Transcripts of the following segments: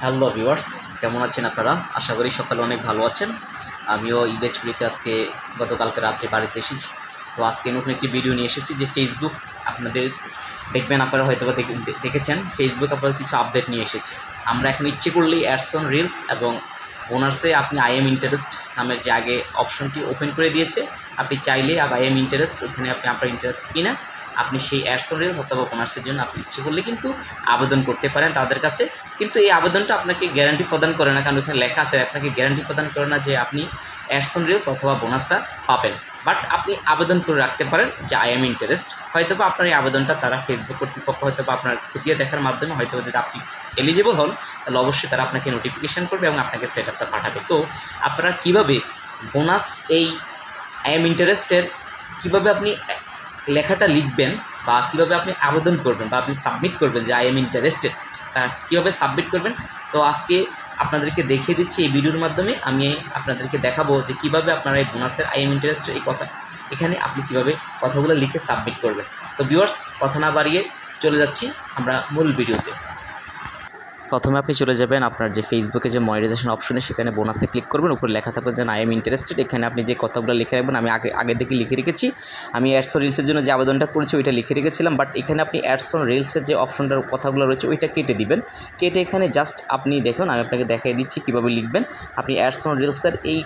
Hello viewers, কেমন আছেন আপনারা? আশা করি সকালে অনেক ভালো আছেন। আমিও ঈদের ছুটিতে আজকে গতকালকে রাত্রে বাড়িতে এসেছি। তো আজকে নতুন একটি ভিডিও নিয়ে এসেছি যে ফেসবুক আপনাদের দেখবেন, আপনারা হয়তোবা দেখেছেন ফেসবুক আপনাদের কিছু আপডেট নিয়ে এসেছে। আমরা এখন ইচ্ছে করলেই অ্যাডস অন রিলস এবং বোনাসে আপনি আই এম ইন্টারেস্ট নামের যে আগে অপশনটি ওপেন করে দিয়েছে, আপনি চাইলে আই এম ইন্টারেস্ট ওখানে আপনি আপনার ইন্টারেস্ট কিনা আপনি সেই অ্যাডস অন রিলস অথবা বোনাসের জন্য আপনি ইচ্ছে করলে কিন্তু আবেদন করতে পারেন তাদের কাছে। কিন্তু এই আবেদনটা আপনাকে গ্যারান্টি প্রদান করে না, কারণ ওখানে লেখা আছে আপনাকে গ্যারান্টি প্রদান করে না যে আপনি অ্যাডস অন রিলস অথবা বোনাসটা পাবেন। বাট আপনি আবেদন করে রাখতে পারেন যে আই এম ইন্টারেস্ট। হয়তো বা আপনার এই আবেদনটা তারা ফেসবুক কর্তৃপক্ষ হয়তো বা আপনার খতিয়ে দেখার মাধ্যমে হয়তো যদি আপনি এলিজিবল হন, তাহলে অবশ্যই তারা আপনাকে নোটিফিকেশান করবে এবং আপনাকে সেট আপটা পাঠাবে। তো আপনারা কীভাবে বোনাস এই আই এম ইন্টারেস্টের কীভাবে আপনি লেখাটা লিখবেন বা কীভাবে আপনি আবেদন করবেন বা আপনি সাবমিট করবেন যে আই এম ইন্টারেস্টেড, তা কীভাবে সাবমিট করবেন, তো আজকে আপনাদেরকে দেখিয়ে দিচ্ছি এই ভিডিওর মাধ্যমে। আমি আপনাদেরকে দেখাবো যে কীভাবে আপনারা এই বোনাসের আই এম ইন্টারেস্টের এই কথা এখানে আপনি কীভাবে কথাগুলো লিখে সাবমিট করবেন। তো ভিউয়ার্স, কথা না বাড়িয়ে চলে যাচ্ছি আমরা মূল ভিডিওতে। প্রথমে আপনি চলে যাবেন আপনার যে ফেসবুকে যে মনিটাইজেশন অপশনে, সেখানে বোনাসে ক্লিক করবেন। উপরে লেখা থাকবে যে আই এম ইন্টারেস্টেড। এখানে আপনি যে কথাগুলো লিখে রাখবেন, আমি আগে থেকে লিখে রেখেছি। আমি অ্যাডস অন রিলসের জন্য যে আবেদনটা করেছি ওইটা লিখে রেখেছিলাম, বাট এখানে আপনি অ্যাডস অন রিলসের যে অপশনটার কথাগুলো রয়েছে ওইটা কেটে দিবেন। কেটে এখানে জাস্ট আপনি দেখুন, আমি আপনাকে দেখিয়ে দিচ্ছি কীভাবে লিখবেন। আপনি অ্যাডস অন রিলসের এই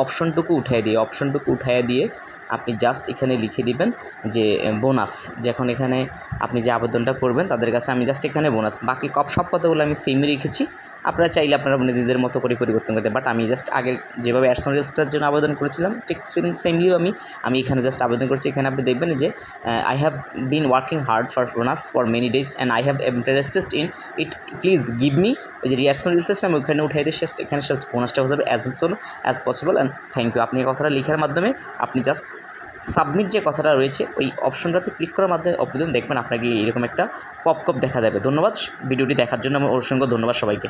অপশনটুকু উঠাইয়ে দিয়ে আপনি জাস্ট এখানে লিখে দিবেন যে বোনাস। যখন এখানে আপনি যে আবেদনটা করবেন তাদের কাছে আমি জাস্ট এখানে বোনাস, বাকি সব কথাগুলো আমি সেমই রেখেছি। আপনারা চাইলে আপনারা নিজেদের মতো করে পরিবর্তন করতে, বাট আমি জাস্ট আগের যেভাবে অ্যাডস অন রিলসটার জন্য আবেদন করেছিলাম ঠিক সেমলিও আমি এখানে জাস্ট আবেদন করছি। এখানে আপনি দেখবেন যে I have been working hard for bonus for many days and I have interested in it, please give me. ওই যে অ্যাডস অন রিলসটা আমি ওখানে উঠাই দিয়ে এখানে জাস্ট বোনাসটা হয়ে যাবে as soon as possible and thank you. আপনি এই কথাটা লেখার মাধ্যমে আপনি জাস্ট সাবমিট যে কথাটা রয়েছে ওই অপশনটাতে ক্লিক করার মাধ্যমে দেখবেন আপনাকে এরকম একটা পপআপ দেখা যাবে। ধন্যবাদ ভিডিওটি দেখার জন্য, আমার অসংখ্য ধন্যবাদ সবাইকে।